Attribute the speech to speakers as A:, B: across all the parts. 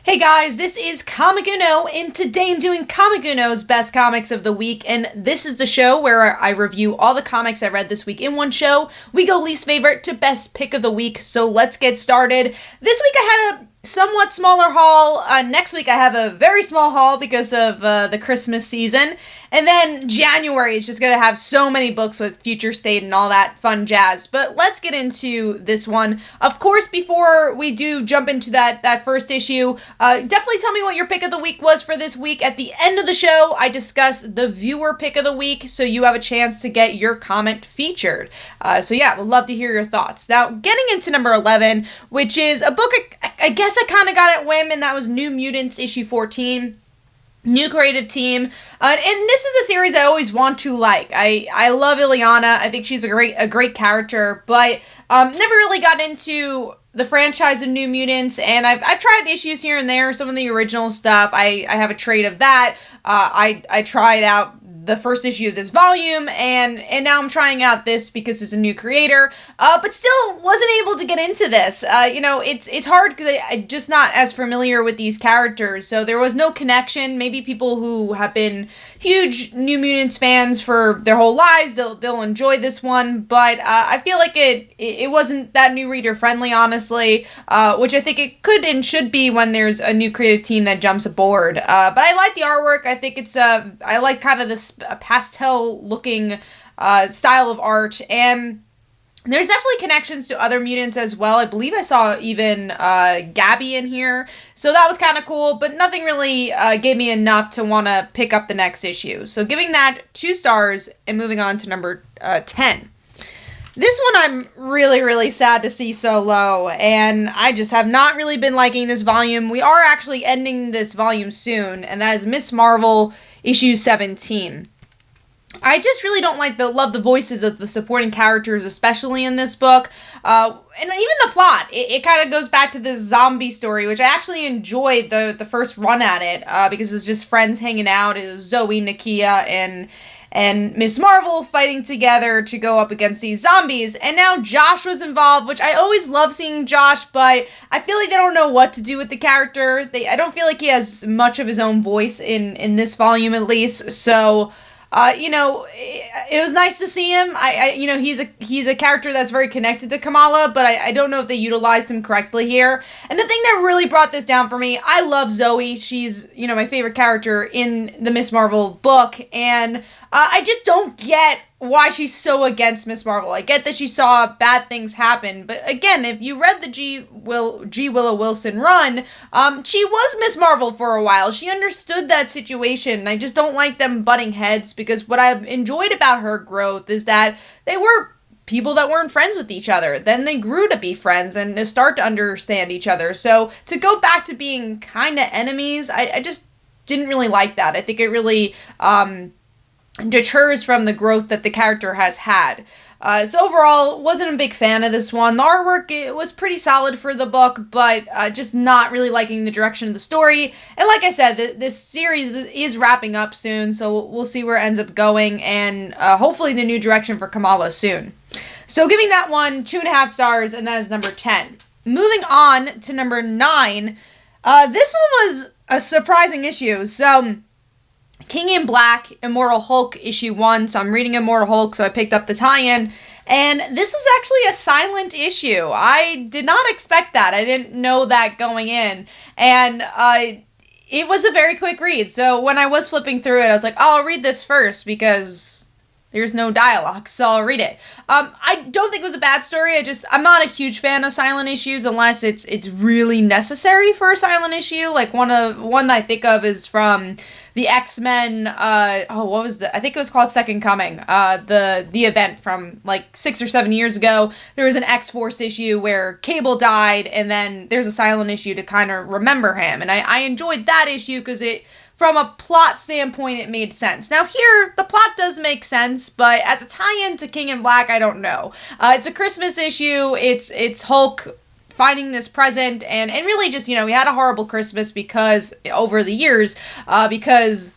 A: Hey guys, this is Comic Uno, and today I'm doing Comic Uno's Best Comics of the Week, and this is the show where I review all the comics I read this week in one show. We go least favorite to best pick of the week, so let's get started. This week I had a somewhat smaller haul. Next week I have a very small haul because of the Christmas season. And then January is just going to have so many books with Future State and all that fun jazz. But let's get into this one. Of course, before we do jump into that first issue, definitely tell me what your pick of the week was for this week. At the end of the show, I discuss the viewer pick of the week, so you have a chance to get your comment featured. So yeah, we'd love to hear your thoughts. Now, getting into number 11, which is a book I guess I kind of got at whim, and that was New Mutants issue 14. New creative team, and this is a series I always want to like. I love Ileana. I think she's a great character, but never really got into the franchise of New Mutants, and I've tried issues here and there, some of the original stuff. I have a trade of that. I tried out the first issue of this volume, and now I'm trying out this because it's a new creator, but still wasn't able to get into this. It's hard because I'm just not as familiar with these characters, so there was no connection. Maybe people who have been huge New Mutants fans for their whole lives, they'll enjoy this one, but I feel like it wasn't that new reader friendly, honestly, which I think it could and should be when there's a new creative team that jumps aboard. But I like the artwork. I think I like kind of this pastel looking style of art, and there's definitely connections to other mutants as well. I believe I saw even Gabby in here, so that was kind of cool, but nothing really gave me enough to want to pick up the next issue. So giving that 2 stars and moving on to number 10. This one I'm really, really sad to see so low, and I just have not really been liking this volume. We are actually ending this volume soon, and that is Miss Marvel issue 17. I just really don't love the voices of the supporting characters, especially in this book. And even the plot, it kind of goes back to this zombie story, which I actually enjoyed the first run at it, because it was just friends hanging out. It was Zoe, Nakia, and Miss Marvel fighting together to go up against these zombies. And now Josh was involved, which I always love seeing Josh, but I feel like they don't know what to do with the character. I don't feel like he has much of his own voice in this volume, at least. So it was nice to see him. He's a character that's very connected to Kamala, but I don't know if they utilized him correctly here. And the thing that really brought this down for me, I love Zoe. She's, my favorite character in the Miss Marvel book, and I just don't get why she's so against Miss Marvel. I get that she saw bad things happen, but again, if you read the G. Willow Wilson run, she was Miss Marvel for a while. She understood that situation, and I just don't like them butting heads, because what I've enjoyed about her growth is that they were people that weren't friends with each other. Then they grew to be friends and to start to understand each other. So to go back to being kind of enemies, I just didn't really like that. I think it really deters from the growth that the character has had. So overall, wasn't a big fan of this one. The artwork, it was pretty solid for the book, but just not really liking the direction of the story. And like I said, this series is wrapping up soon, so we'll see where it ends up going, and hopefully the new direction for Kamala soon. So giving that one 2.5 stars, and that is number 10. Moving on to number 9, this one was a surprising issue. So King in Black, Immortal Hulk, issue 1. So I'm reading Immortal Hulk, so I picked up the tie-in. And this is actually a silent issue. I did not expect that. I didn't know that going in. And it was a very quick read. So when I was flipping through it, I was like, oh, I'll read this first because there's no dialogue, so I'll read it. I don't think it was a bad story. I'm not a huge fan of silent issues unless it's really necessary for a silent issue. Like one that I think of is from the X-Men, what was I think it was called Second Coming, the event from like 6 or 7 years ago. There was an X-Force issue where Cable died, and then there's a silent issue to kind of remember him. And I enjoyed that issue because from a plot standpoint, it made sense. Now here, the plot does make sense, but as a tie-in to King in Black, I don't know. It's a Christmas issue. It's Hulk finding this present, and really just, we had a horrible Christmas because, over the years, because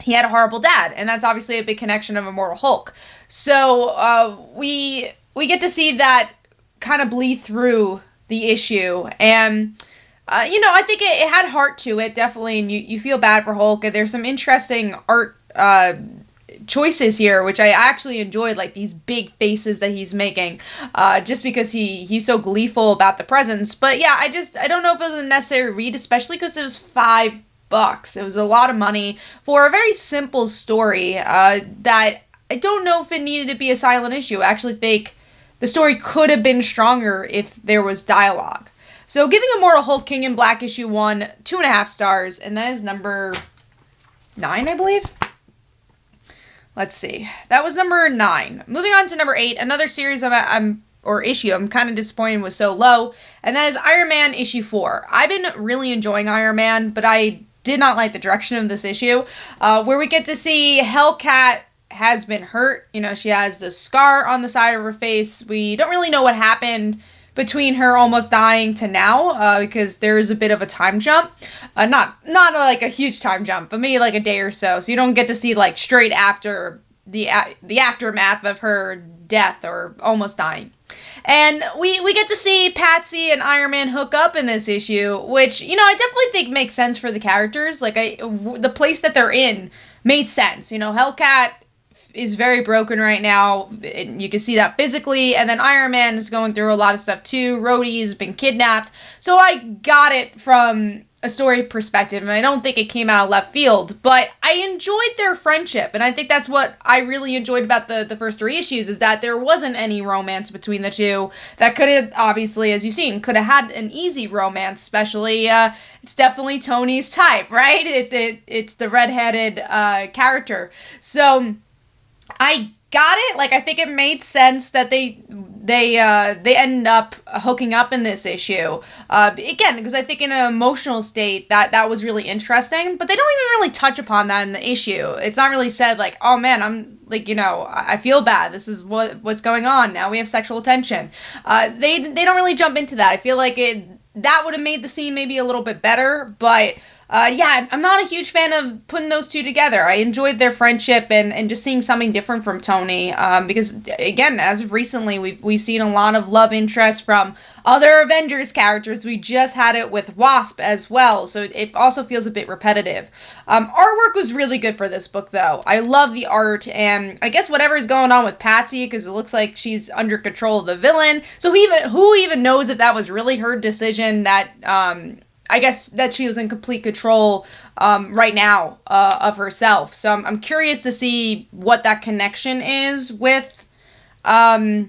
A: he had a horrible dad, and that's obviously a big connection of Immortal Hulk. So, we get to see that kind of bleed through the issue, and I think it had heart to it, definitely, and you feel bad for Hulk. And there's some interesting art choices here, which I actually enjoyed, like these big faces that he's making, just because he's so gleeful about the presence. But yeah, I don't know if it was a necessary read, especially because it was $5. It was a lot of money for a very simple story that I don't know if it needed to be a silent issue. I actually think the story could have been stronger if there was dialogue. So giving Immortal Hulk King in Black issue 1 2.5 stars, and that is number 9, I believe. Let's see. That was number 9. Moving on to number 8, another series or issue I'm kind of disappointed was so low, and that is Iron Man issue 4. I've been really enjoying Iron Man, but I did not like the direction of this issue, where we get to see Hellcat has been hurt. She has the scar on the side of her face. We don't really know what happened between her almost dying to now, because there is a bit of a time jump. Not like a huge time jump, but maybe like a day or so. So you don't get to see like straight after the aftermath of her death or almost dying. And we get to see Patsy and Iron Man hook up in this issue, which, I definitely think makes sense for the characters. Like, the place that they're in made sense. Hellcat is very broken right now. You can see that physically. And then Iron Man is going through a lot of stuff too. Rhodey has been kidnapped. So I got it from a story perspective, and I don't think it came out of left field, but I enjoyed their friendship, and I think that's what I really enjoyed about the first 3 issues, is that there wasn't any romance between the two. That could have, obviously, as you've seen, could have had an easy romance, especially, it's definitely Tony's type, right? It's the redheaded character. So I got it. Like, I think it made sense that they end up hooking up in this issue. Again, because I think in an emotional state that was really interesting, but they don't even really touch upon that in the issue. It's not really said like, oh man, I'm like, I feel bad. This is what's going on. Now we have sexual tension. They don't really jump into that. I feel like that would have made the scene maybe a little bit better, but yeah, I'm not a huge fan of putting those two together. I enjoyed their friendship and just seeing something different from Tony, because, again, as of recently, we've seen a lot of love interest from other Avengers characters. We just had it with Wasp as well, so it also feels a bit repetitive. Artwork was really good for this book, though. I love the art, and I guess whatever's going on with Patsy, because it looks like she's under control of the villain, so who even knows if that was really her decision that... I guess that she was in complete control right now of herself. So I'm curious to see what that connection is with the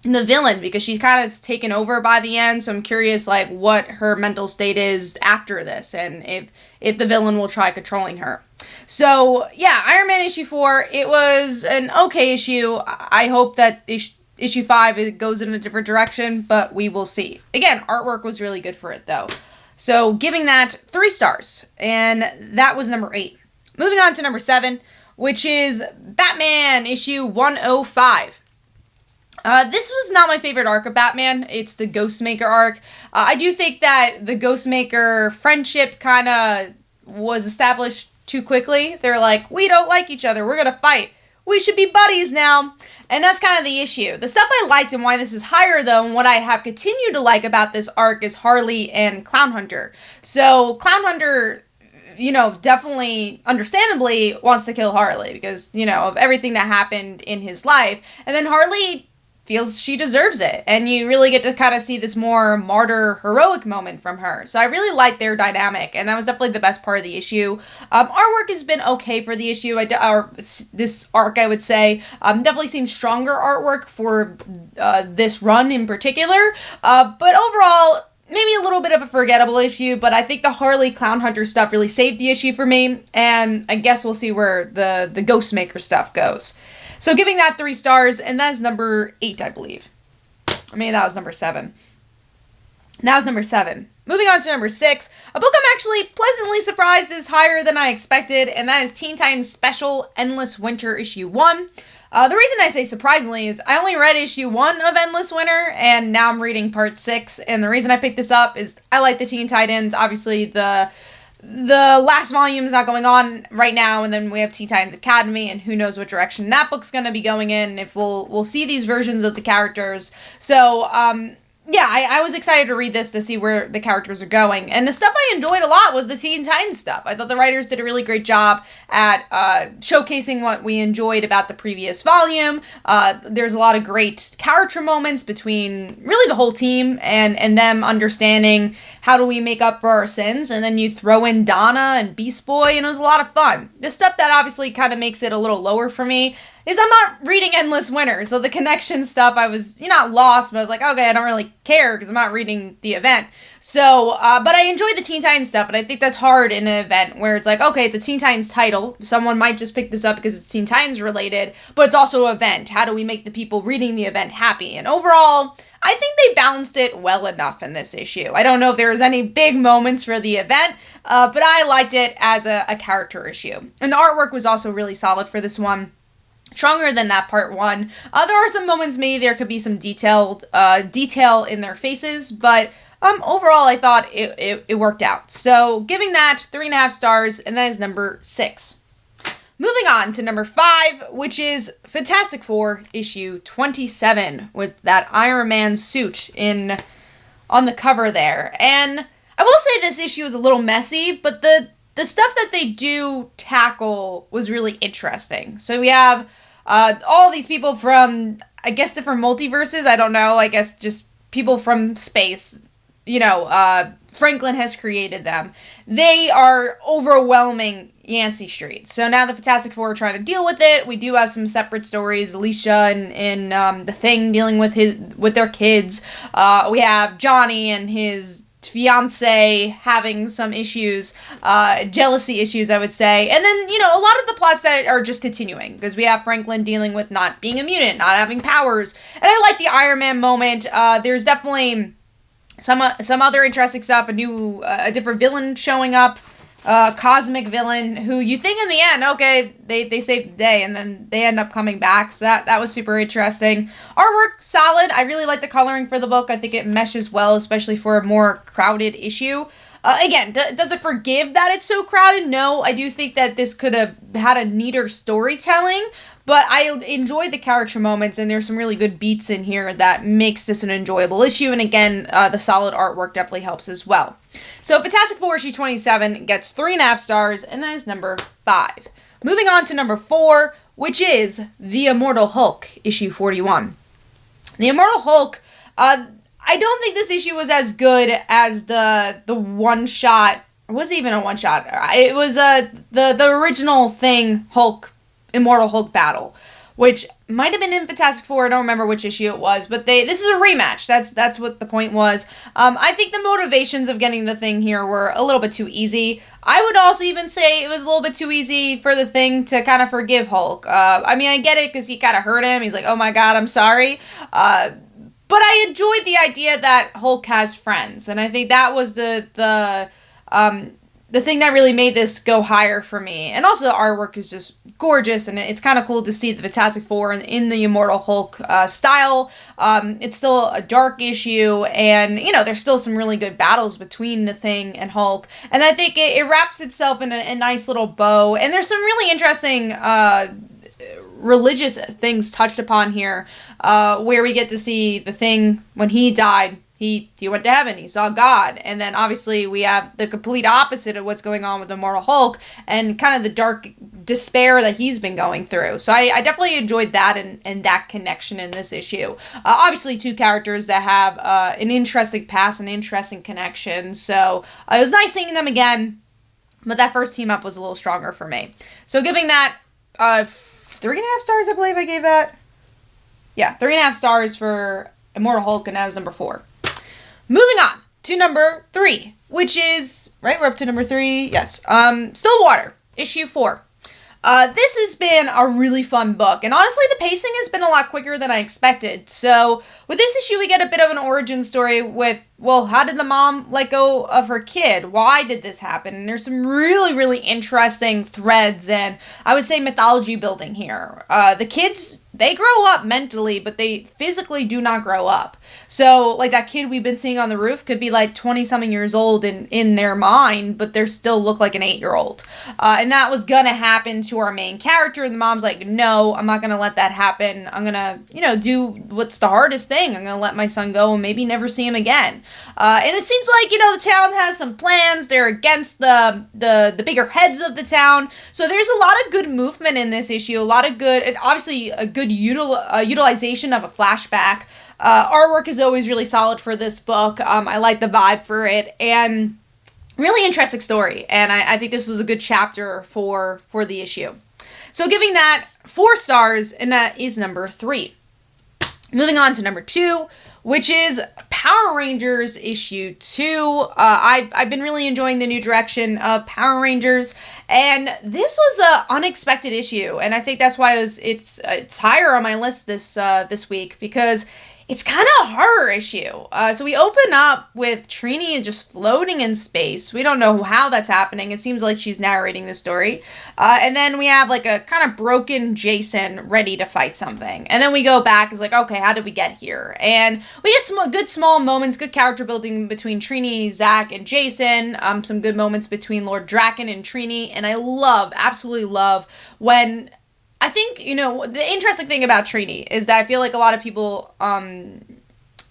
A: villain, because she's kind of taken over by the end. So I'm curious, like, what her mental state is after this, and if the villain will try controlling her. So yeah, Iron Man issue 4. It was an okay issue. I hope that issue 5 it goes in a different direction, but we will see. Again, artwork was really good for it, though. So giving that 3 stars, and that was number 8. Moving on to number 7, which is Batman issue 105. This was not my favorite arc of Batman. It's the Ghostmaker arc. I do think that the Ghostmaker friendship kind of was established too quickly. They're like, we don't like each other. We're going to fight. We should be buddies now. And that's kind of the issue. The stuff I liked and why this is higher, though, and what I have continued to like about this arc is Harley and Clown Hunter. So Clown Hunter, definitely, understandably, wants to kill Harley because, of everything that happened in his life. And then Harley feels she deserves it. And you really get to kind of see this more martyr, heroic moment from her. So I really like their dynamic, and that was definitely the best part of the issue. Artwork has been okay for the issue, this arc, I would say. Definitely seems stronger artwork for this run in particular. But overall, maybe a little bit of a forgettable issue, but I think the Harley Clown Hunter stuff really saved the issue for me, and I guess we'll see where the Ghostmaker stuff goes. So giving that 3 stars, and that's number 8, I believe. Maybe that was number 7. That was number 7. Moving on to number 6, a book I'm actually pleasantly surprised is higher than I expected, and that is Teen Titans Special Endless Winter issue 1. The reason I say surprisingly is I only read issue 1 of Endless Winter, and now I'm reading part 6, and the reason I picked this up is I like the Teen Titans. Obviously, the last volume is not going on right now, and then we have Teen Titans Academy, and who knows what direction that book's going to be going in, if we'll see these versions of the characters. So, yeah, I was excited to read this to see where the characters are going. And the stuff I enjoyed a lot was the Teen Titans stuff. I thought the writers did a really great job at showcasing what we enjoyed about the previous volume. There's a lot of great character moments between really the whole team and them understanding how do we make up for our sins. And then you throw in Donna and Beast Boy, and it was a lot of fun. The stuff that obviously kind of makes it a little lower for me is I'm not reading Endless Winter. So the connection stuff, I was, not lost, but I was like, okay, I don't really care because I'm not reading the event. So, but I enjoyed the Teen Titans stuff, and I think that's hard in an event where it's like, okay, it's a Teen Titans title. Someone might just pick this up because it's Teen Titans related, but it's also an event. How do we make the people reading the event happy? And overall, I think they balanced it well enough in this issue. I don't know if there was any big moments for the event, but I liked it as a character issue. And the artwork was also really solid for this one. Stronger than that part one. There are some moments maybe there could be some detail in their faces, but overall I thought it worked out. So giving that 3.5 stars, and that is number 6. Moving on to number 5, which is Fantastic Four issue 27 with that Iron Man suit on the cover there. And I will say this issue is a little messy, but the stuff that they do tackle was really interesting. So we have all these people from, I guess, different multiverses. I don't know. I guess just people from space. Franklin has created them. They are overwhelming Yancey Street. So now the Fantastic Four are trying to deal with it. We do have some separate stories. Alicia and the Thing dealing with their kids. We have Johnny and his fiance having some issues, jealousy issues, I would say. And then, a lot of the plots that are just continuing, because we have Franklin dealing with not being a mutant, not having powers. And I like the Iron Man moment. There's definitely some other interesting stuff, a different villain showing up, cosmic villain who you think in the end, okay, they saved the day, and then they end up coming back. So that was super interesting. Artwork, solid. I really like the coloring for the book. I think it meshes well, especially for a more crowded issue. Again, does it forgive that it's so crowded? No, I do think that this could have had a neater storytelling, but I enjoyed the character moments, and there's some really good beats in here that makes this an enjoyable issue. And again, the solid artwork definitely helps as well. So Fantastic Four issue 27 gets 3.5 stars, and that is number 5. Moving on to number 4, which is The Immortal Hulk, issue 41. The Immortal Hulk, I don't think this issue was as good as the one-shot. It wasn't even a one-shot. It was the original Thing Hulk, Immortal Hulk battle, which might have been in Fantastic Four. I don't remember which issue it was, but this is a rematch. That's what the point was. I think the motivations of getting the Thing here were a little bit too easy. I would also even say it was a little bit too easy for the Thing to kind of forgive Hulk. I get it because he kind of hurt him. He's like, oh my god, I'm sorry. But I enjoyed the idea that Hulk has friends, and I think that was the thing that really made this go higher for me. And also the artwork is just gorgeous, and it's kind of cool to see the Fantastic Four in the Immortal Hulk style. It's still a dark issue, and, there's still some really good battles between the Thing and Hulk. And I think it wraps itself in a nice little bow, and there's some really interesting religious things touched upon here, where we get to see the Thing when he died. He went to heaven. He saw God. And then obviously we have the complete opposite of what's going on with Immortal Hulk and kind of the dark despair that he's been going through. So I definitely enjoyed that and that connection in this issue. Obviously two characters that have an interesting past, an interesting connection. So it was nice seeing them again. But that first team up was a little stronger for me. So giving that 3.5 stars, I believe I gave that. Yeah, 3.5 stars for Immortal Hulk, and that is number 4. Moving on to number 3, which is, right, we're up to number 3, yes, Stillwater, issue 4. This has been a really fun book, and honestly, the pacing has been a lot quicker than I expected. So, with this issue, we get a bit of an origin story with, well, how did the mom let go of her kid? Why did this happen? And there's some really, really interesting threads and, I would say, mythology building here. The kids, they grow up mentally, but they physically do not grow up. So, like, that kid we've been seeing on the roof could be, like, 20-something years old in their mind, but they still look like an 8-year-old. And that was gonna happen to our main character, and the mom's like, no, I'm not gonna let that happen. I'm gonna, do what's the hardest thing. I'm gonna let my son go and maybe never see him again. And it seems like, the town has some plans. They're against the bigger heads of the town. So there's a lot of good movement in this issue, a lot of good, obviously a good utilization of a flashback. Artwork is always really solid for this book. I like the vibe for it, and really interesting story. And I think this was a good chapter for the issue. So giving that 4 stars, and that is number 3. Moving on to number 2, which is Power Rangers issue 2. I've been really enjoying the new direction of Power Rangers, and this was an unexpected issue, and I think that's why it's higher on my list this week, because it's kind of a horror issue. So we open up with Trini just floating in space. We don't know how that's happening. It seems like she's narrating the story. And then we have like a kind of broken Jason ready to fight something. And then we go back. It's like, okay, how did we get here? And we get some good small moments, good character building between Trini, Zach, and Jason. Some good moments between Lord Draken and Trini. And I absolutely love when... I think, the interesting thing about Trini is that I feel like a lot of people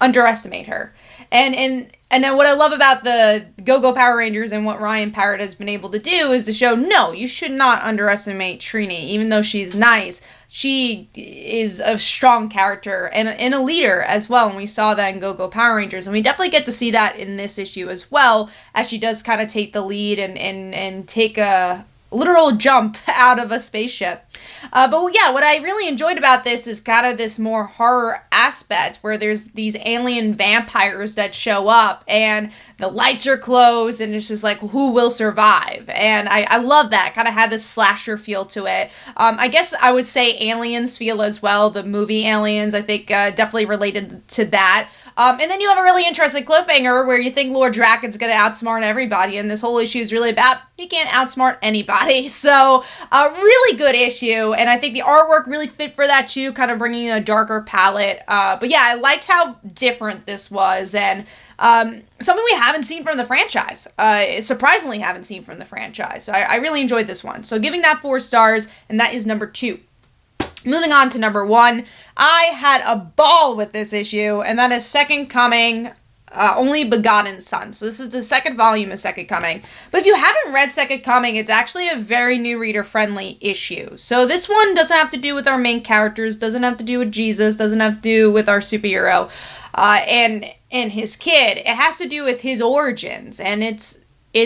A: underestimate her. And then what I love about the Go-Go Power Rangers and what Ryan Parrott has been able to do is to show, no, you should not underestimate Trini. Even though she's nice, she is a strong character and a leader as well. And we saw that in Go-Go Power Rangers. And we definitely get to see that in this issue as well, as she does kind of take the lead and take a literal jump out of a spaceship. But yeah, what I really enjoyed about this is kind of this more horror aspect where there's these alien vampires that show up and the lights are closed and it's just like, who will survive? And I love that. Kind of had this slasher feel to it. I guess I would say Aliens feel as well. The movie Aliens, I think, definitely related to that. And then you have a really interesting cliffhanger where you think Lord Draken's going to outsmart everybody, and this whole issue is really about he can't outsmart anybody. So, a really good issue, and I think the artwork really fit for that too, kind of bringing a darker palette. But yeah, I liked how different this was, and something we haven't seen from the franchise. Surprisingly haven't seen from the franchise. So I really enjoyed this one. So giving that 4 stars, and that is number 2. Moving on to number 1, I had a ball with this issue, and that is Second Coming, Only Begotten Son. So this is the second volume of Second Coming. But if you haven't read Second Coming, it's actually a very new reader-friendly issue. So this one doesn't have to do with our main characters, doesn't have to do with Jesus, doesn't have to do with our superhero and his kid. It has to do with his origins, and it's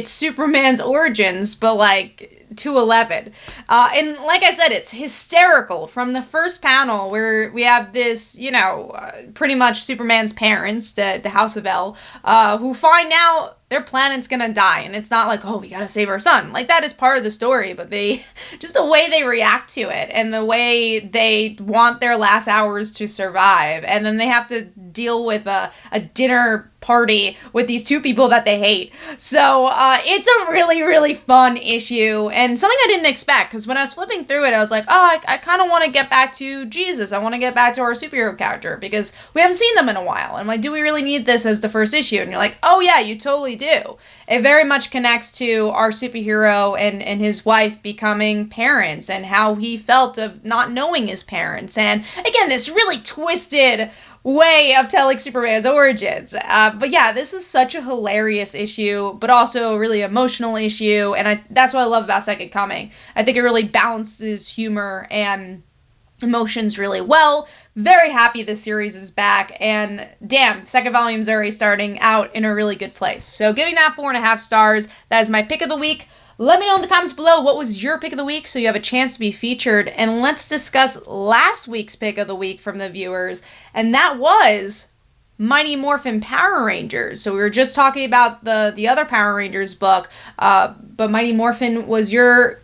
A: Superman's origins, but like to 11. And like I said, it's hysterical from the first panel where we have this, pretty much Superman's parents, the House of El, who find out their planet's gonna die. And it's not like, oh, we gotta save our son. Like, that is part of the story, but just the way they react to it and the way they want their last hours to survive. And then they have to deal with a dinner party with these 2 people that they hate. So it's a really, really fun issue and something I didn't expect, because when I was flipping through it, I was like, oh, I kind of want to get back to Jesus. I want to get back to our superhero character because we haven't seen them in a while. I'm like, do we really need this as the first issue? And you're like, oh yeah, you totally do. It very much connects to our superhero and his wife becoming parents and how he felt of not knowing his parents. And again, this really twisted way of telling Superman's origins. But yeah, this is such a hilarious issue, but also a really emotional issue, and that's what I love about Second Coming. I think it really balances humor and emotions really well. Very happy this series is back, and damn, second volume's already starting out in a really good place. So giving that 4.5 stars, that is my pick of the week. Let me know in the comments below what was your pick of the week so you have a chance to be featured. And let's discuss last week's pick of the week from the viewers. And that was Mighty Morphin Power Rangers. So we were just talking about the other Power Rangers book. But Mighty Morphin was your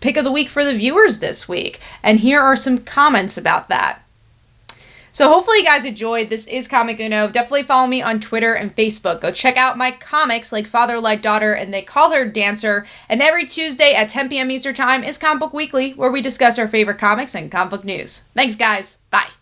A: pick of the week for the viewers this week. And here are some comments about that. So hopefully you guys enjoyed. This is Comic Uno. Definitely follow me on Twitter and Facebook. Go check out my comics like Father Like Daughter and They Call Her Dancer. And every Tuesday at 10 p.m. Eastern Time is Comic Book Weekly, where we discuss our favorite comics and comic book news. Thanks, guys. Bye.